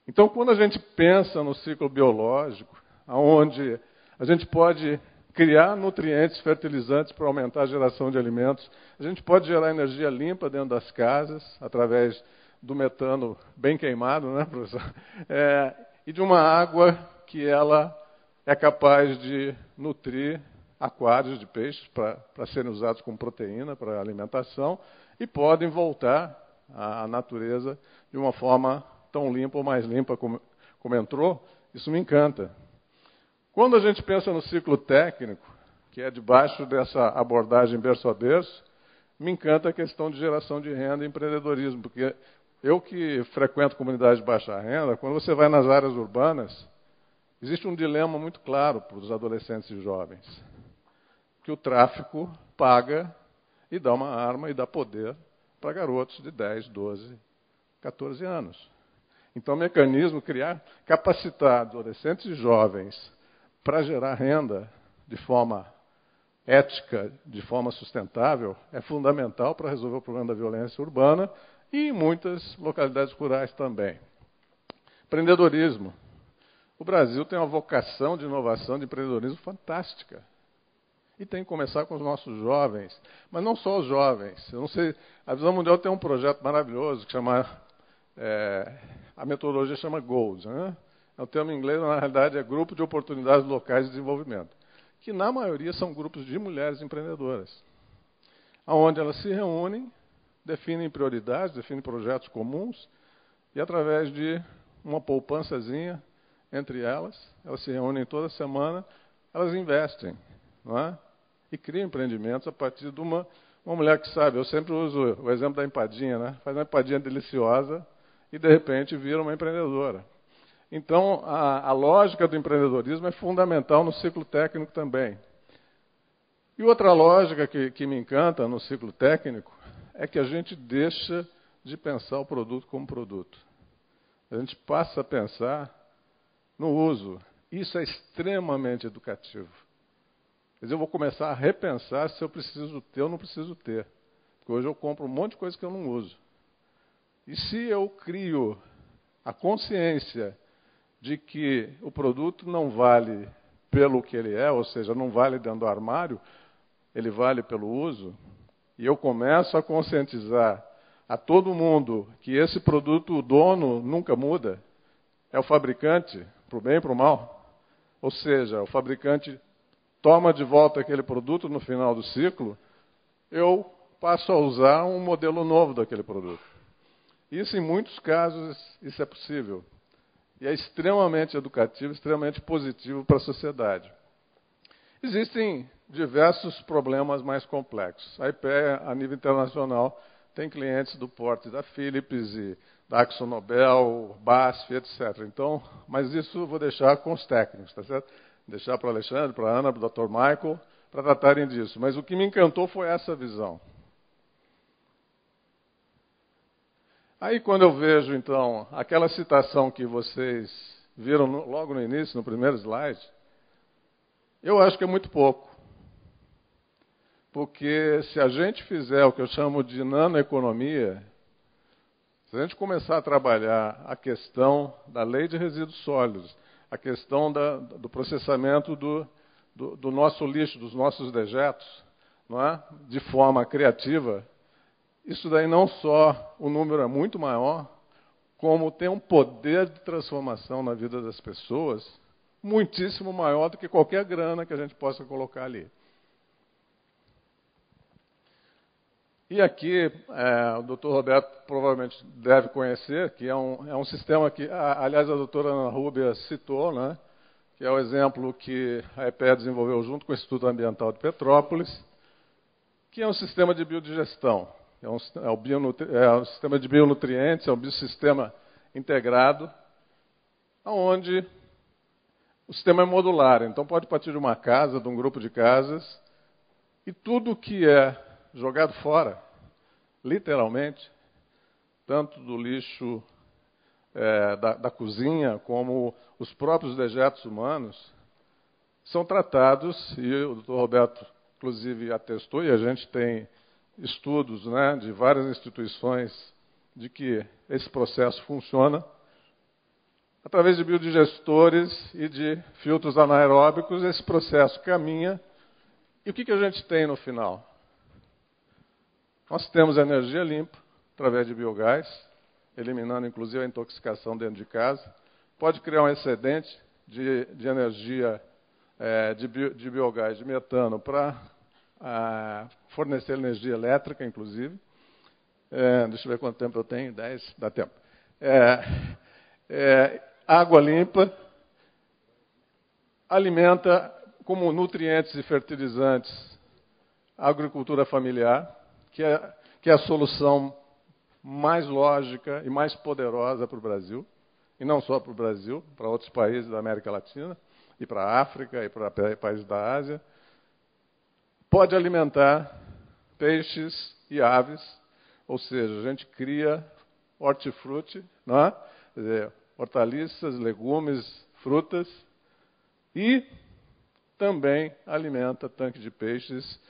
D: Então, quando a gente pensa no ciclo biológico, onde a gente pode criar nutrientes fertilizantes para aumentar a geração de alimentos, a gente pode gerar energia limpa dentro das casas, através do metano bem queimado, né, professor? E de uma água que ela é capaz de nutrir aquários de peixes para serem usados como proteína para alimentação e podem voltar à natureza de uma forma tão limpa ou mais limpa como entrou. Isso me encanta. Quando a gente pensa no ciclo técnico, que é debaixo dessa abordagem berço a berço, me encanta a questão de geração de renda e empreendedorismo, porque eu que frequento comunidades de baixa renda, quando você vai nas áreas urbanas, existe um dilema muito claro para os adolescentes e jovens, que o tráfico paga e dá uma arma e dá poder para garotos de 10, 12, 14 anos. Então, o mecanismo capacitar adolescentes e jovens para gerar renda de forma ética, de forma sustentável, é fundamental para resolver o problema da violência urbana e em muitas localidades rurais também. Empreendedorismo. O Brasil tem uma vocação de inovação, de empreendedorismo fantástica. E tem que começar com os nossos jovens. Mas não só os jovens. Eu não sei, a Visão Mundial tem um projeto maravilhoso que chama... a metodologia chama GOALS. Né? É um termo em inglês, mas na realidade é Grupo de Oportunidades Locais de Desenvolvimento. Que na maioria são grupos de mulheres empreendedoras. Onde elas se reúnem, definem prioridades, definem projetos comuns e através de uma poupançazinha entre elas se reúnem toda semana, elas investem, não é? E criam empreendimentos a partir de uma mulher que sabe, eu sempre uso o exemplo da empadinha, né? Faz uma empadinha deliciosa e de repente vira uma empreendedora. Então, a lógica do empreendedorismo é fundamental no ciclo técnico também. E outra lógica que me encanta no ciclo técnico é que a gente deixa de pensar o produto como produto. A gente passa a pensar no uso. Isso é extremamente educativo. Quer dizer, eu vou começar a repensar se eu preciso ter ou não preciso ter. Porque hoje eu compro um monte de coisa que eu não uso. E se eu crio a consciência de que o produto não vale pelo que ele é, ou seja, não vale dentro do armário, ele vale pelo uso, e eu começo a conscientizar a todo mundo que esse produto, o dono nunca muda, é o fabricante, para o bem e para o mal. Ou seja, o fabricante toma de volta aquele produto no final do ciclo, eu passo a usar um modelo novo daquele produto. Isso, em muitos casos, isso é possível. E é extremamente educativo, extremamente positivo para a sociedade. Existem diversos problemas mais complexos. A IPEA, a nível internacional, tem clientes do porte da Philips, e da AkzoNobel, BASF, etc. Então, mas isso eu vou deixar com os técnicos, tá certo? Deixar para o Alexandre, para a Ana, para o Dr. Michael, para tratarem disso. Mas o que me encantou foi essa visão. Aí, quando eu vejo, então, aquela citação que vocês viram logo no início, no primeiro slide, eu acho que é muito pouco. Porque se a gente fizer o que eu chamo de nanoeconomia, se a gente começar a trabalhar a questão da lei de resíduos sólidos, a questão do processamento do nosso lixo, dos nossos dejetos, não é? De forma criativa, isso daí não só o número é muito maior, como tem um poder de transformação na vida das pessoas muitíssimo maior do que qualquer grana que a gente possa colocar ali. E aqui, o Dr. Roberto provavelmente deve conhecer, que é um sistema que, aliás, a doutora Ana Rúbia citou, né, que é o exemplo que a EPE desenvolveu junto com o Instituto Ambiental de Petrópolis, que é um sistema de biodigestão. É um sistema de bionutrientes, é um biosistema integrado, onde o sistema é modular. Então, pode partir de uma casa, de um grupo de casas, e tudo que é jogado fora, literalmente, tanto do lixo da cozinha, como os próprios dejetos humanos, são tratados, e o Dr. Roberto, inclusive, atestou, e a gente tem estudos, né, de várias instituições de que esse processo funciona, através de biodigestores e de filtros anaeróbicos, esse processo caminha. E o que a gente tem no final? Nós temos energia limpa, através de biogás, eliminando inclusive a intoxicação dentro de casa. Pode criar um excedente de energia de biogás, de metano, para fornecer energia elétrica, inclusive. Deixa eu ver quanto tempo eu tenho. 10, dá tempo. Água limpa. alimenta como nutrientes e fertilizantes a agricultura familiar, que é a solução mais lógica e mais poderosa para o Brasil, e não só para o Brasil, para outros países da América Latina, e para a África, e para países da Ásia. Pode alimentar peixes e aves, ou seja, a gente cria hortifruti, não é? Quer dizer, hortaliças, legumes, frutas, e também alimenta tanque de peixes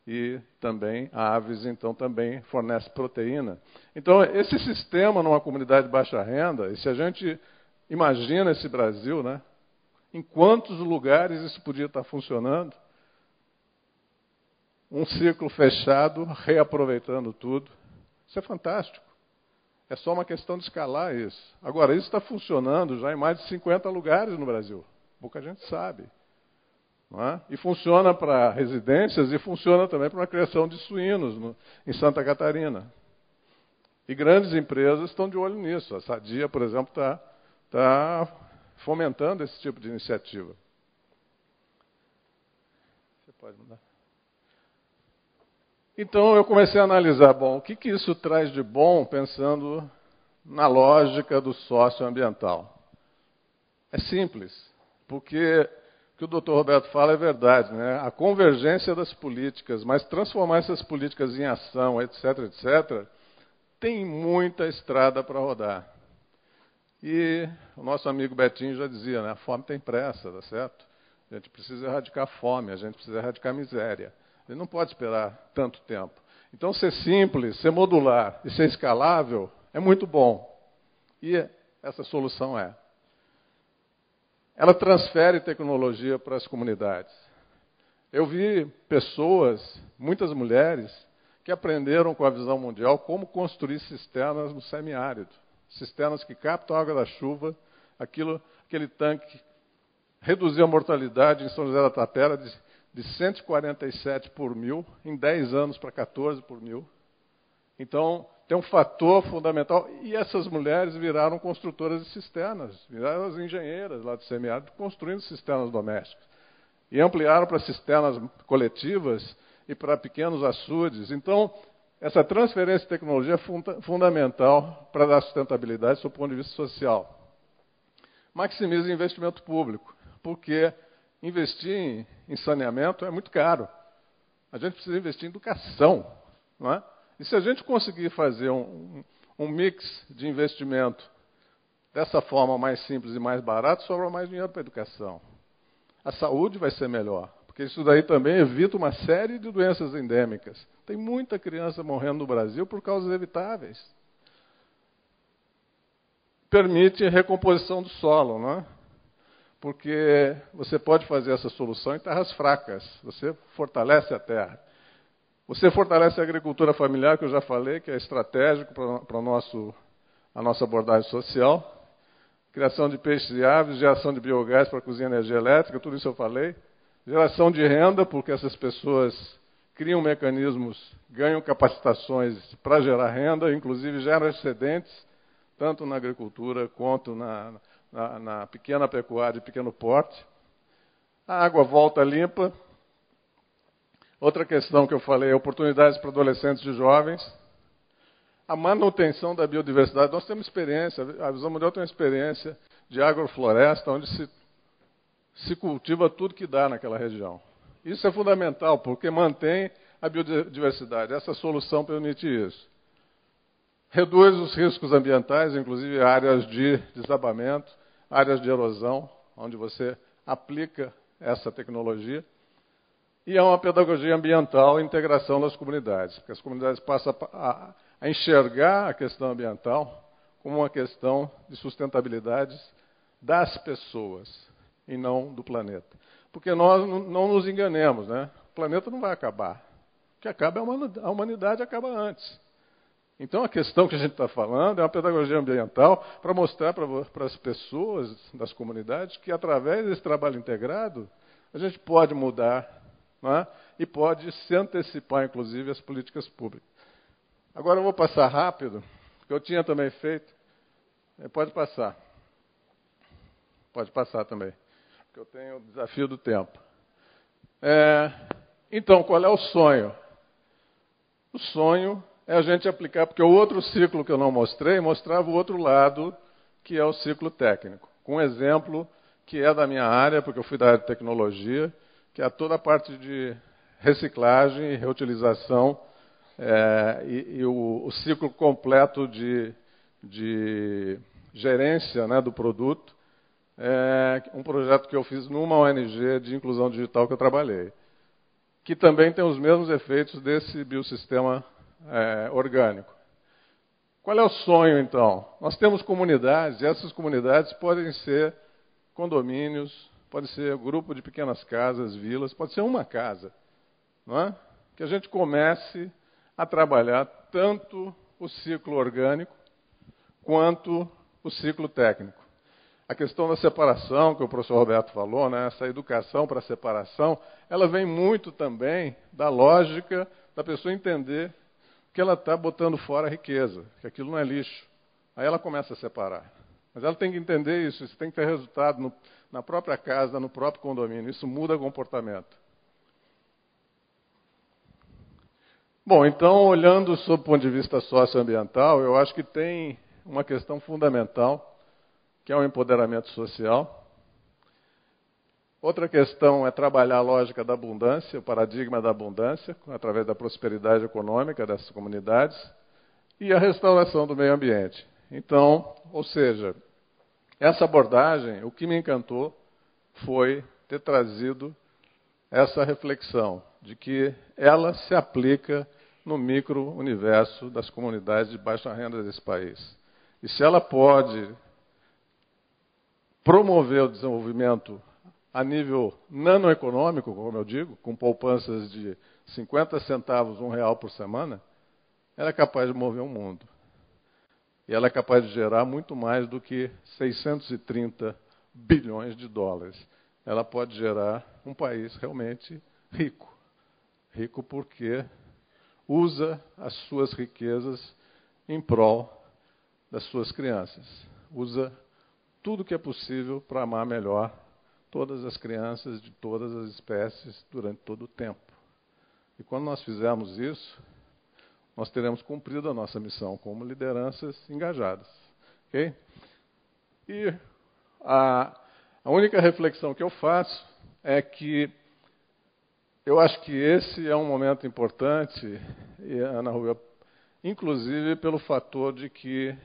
D: e também aves, então também fornece proteína. Então, esse sistema numa comunidade de baixa renda, e se a gente imagina esse Brasil, né, em quantos lugares isso podia estar funcionando? Um ciclo fechado, reaproveitando tudo. Isso é fantástico. É só uma questão de escalar isso. Agora, isso está funcionando já em mais de 50 lugares no Brasil. Pouca gente sabe. Não é? E funciona para residências e funciona também para a criação de suínos em Santa Catarina. E grandes empresas estão de olho nisso. A Sadia, por exemplo, está fomentando esse tipo de iniciativa. Você pode mudar? Então eu comecei a analisar, o que isso traz de bom pensando na lógica do socioambiental? É simples, porque o que o Dr. Roberto fala é verdade, né? A convergência das políticas, mas transformar essas políticas em ação, etc., etc., tem muita estrada para rodar. E o nosso amigo Betinho já dizia, né? A fome tem pressa, tá certo? A gente precisa erradicar a fome, a gente precisa erradicar a miséria. Ele não pode esperar tanto tempo. Então, ser simples, ser modular e ser escalável é muito bom. E essa solução é. Ela transfere tecnologia para as comunidades. Eu vi pessoas, muitas mulheres, que aprenderam com a visão mundial como construir cisternas no semiárido. Cisternas que captam a água da chuva, aquele tanque reduziu a mortalidade em São José da Tapera de 147 por mil, em 10 anos para 14 por mil. Então, tem um fator fundamental. E essas mulheres viraram construtoras de cisternas, viraram as engenheiras lá do semiárido, construindo cisternas domésticas. E ampliaram para cisternas coletivas e para pequenos açudes. Então, essa transferência de tecnologia é fundamental para dar sustentabilidade do ponto de vista social. Maximiza o investimento público, porque investir em saneamento é muito caro. A gente precisa investir em educação, não é? E se a gente conseguir fazer um mix de investimento dessa forma mais simples e mais barato, sobra mais dinheiro para a educação. A saúde vai ser melhor, porque isso daí também evita uma série de doenças endêmicas. Tem muita criança morrendo no Brasil por causas evitáveis. Permite recomposição do solo, não é? Porque você pode fazer essa solução em terras fracas. Você fortalece a terra. Você fortalece a agricultura familiar, que eu já falei, que é estratégico para a nossa abordagem social. Criação de peixes e aves, geração de biogás para cozinhar energia elétrica, tudo isso eu falei. Geração de renda, porque essas pessoas criam mecanismos, ganham capacitações para gerar renda, inclusive geram excedentes, tanto na agricultura quanto na pequena pecuária de pequeno porte. A água volta limpa. Outra questão que eu falei, oportunidades para adolescentes e jovens. A manutenção da biodiversidade. Nós temos experiência, a Visão Mundial tem uma experiência de agrofloresta, onde se cultiva tudo que dá naquela região. Isso é fundamental, porque mantém a biodiversidade. Essa solução permite isso. Reduz os riscos ambientais, inclusive áreas de desabamento, áreas de erosão, onde você aplica essa tecnologia. E é uma pedagogia ambiental e integração das comunidades, porque as comunidades passam a enxergar a questão ambiental como uma questão de sustentabilidade das pessoas e não do planeta. Porque nós não nos enganemos, né? O planeta não vai acabar. O que acaba é a humanidade acaba antes. Então, a questão que a gente está falando é uma pedagogia ambiental para mostrar para as pessoas das comunidades que, através desse trabalho integrado, a gente pode mudar, não é? E pode se antecipar, inclusive, às políticas públicas. Agora eu vou passar rápido, porque eu tinha também feito. Pode passar. Pode passar também. que eu tenho o desafio do tempo. Então, qual é o sonho? O sonho é a gente aplicar, porque o outro ciclo que eu não mostrei, mostrava o outro lado, que é o ciclo técnico. Com um exemplo que é da minha área, porque eu fui da área de tecnologia, que é toda a parte de reciclagem e reutilização, e o ciclo completo de gerência, né, do produto. Um projeto que eu fiz numa ONG de inclusão digital que eu trabalhei, que também tem os mesmos efeitos desse biossistema orgânico. Qual é o sonho, então? Nós temos comunidades, e essas comunidades podem ser condomínios, pode ser grupo de pequenas casas, vilas, pode ser uma casa, não é? Que a gente comece a trabalhar tanto o ciclo orgânico quanto o ciclo técnico. A questão da separação, que o professor Roberto falou, né, essa educação para a separação, ela vem muito também da lógica da pessoa entender que ela está botando fora a riqueza, que aquilo não é lixo. Aí ela começa a separar. Mas ela tem que entender isso tem que ter resultado na própria casa, no próprio condomínio. Isso muda o comportamento. Bom, então, olhando sob o ponto de vista socioambiental, eu acho que tem uma questão fundamental, que é o empoderamento social. Outra questão é trabalhar a lógica da abundância, o paradigma da abundância, através da prosperidade econômica dessas comunidades, e a restauração do meio ambiente. Então, ou seja, essa abordagem, o que me encantou foi ter trazido essa reflexão de que ela se aplica no micro-universo das comunidades de baixa renda desse país. E se ela pode promover o desenvolvimento a nível nanoeconômico, como eu digo, com poupanças de 50 centavos, R$1 por semana, ela é capaz de mover o mundo. E ela é capaz de gerar muito mais do que 630 bilhões de dólares. Ela pode gerar um país realmente rico. Rico porque usa as suas riquezas em prol das suas crianças. Usa tudo que é possível para amar melhor todas as crianças de todas as espécies durante todo o tempo. E quando nós fizermos isso, nós teremos cumprido a nossa missão como lideranças engajadas. Okay? E a única reflexão que eu faço é que eu acho que esse é um momento importante, e, Ana Rubia, inclusive pelo fator de que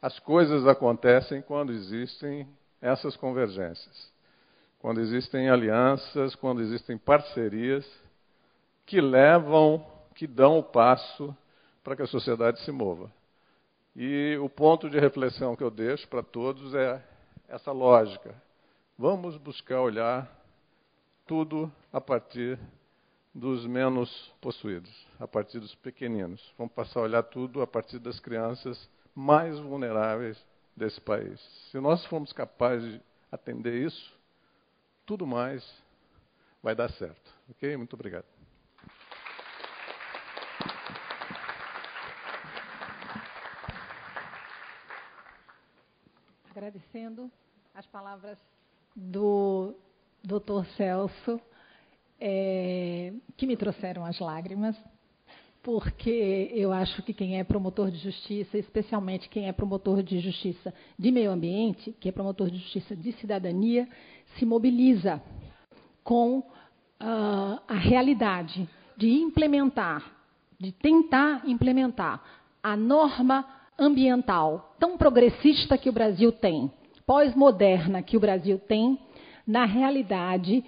D: as coisas acontecem quando existem essas convergências. Quando existem alianças, quando existem parcerias que levam, que dão o passo para que a sociedade se mova. E o ponto de reflexão que eu deixo para todos é essa lógica. Vamos buscar olhar tudo a partir dos menos possuídos, a partir dos pequeninos. Vamos passar a olhar tudo a partir das crianças mais vulneráveis desse país. Se nós formos capazes de atender isso, tudo mais vai dar certo. Ok? Muito obrigado.
C: Agradecendo as palavras do Dr. Celso, que me trouxeram as lágrimas, porque eu acho que quem é promotor de justiça, especialmente quem é promotor de justiça de meio ambiente, que é promotor de justiça de cidadania, se mobiliza com a realidade de implementar, de tentar implementar a norma ambiental tão progressista que o Brasil tem, pós-moderna que o Brasil tem, na realidade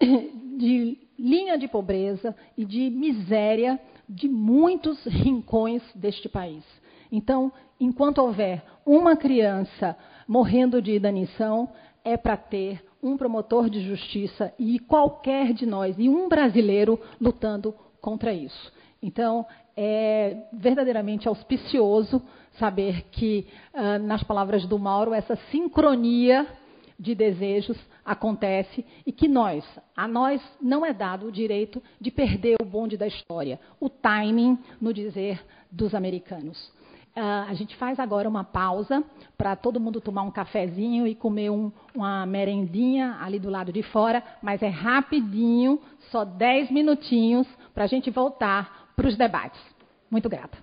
C: de linha de pobreza e de miséria de muitos rincões deste país. Então, enquanto houver uma criança morrendo de inanição, é para ter um promotor de justiça e qualquer de nós, e um brasileiro lutando contra isso. Então, é verdadeiramente auspicioso saber que, nas palavras do Mauro, essa sincronia de desejos acontece e que a nós não é dado o direito de perder o bonde da história, o timing, no dizer dos americanos. A gente faz agora uma pausa para todo mundo tomar um cafezinho e comer uma merendinha ali do lado de fora, mas é rapidinho, só 10 minutinhos, para a gente voltar para os debates. Muito grata.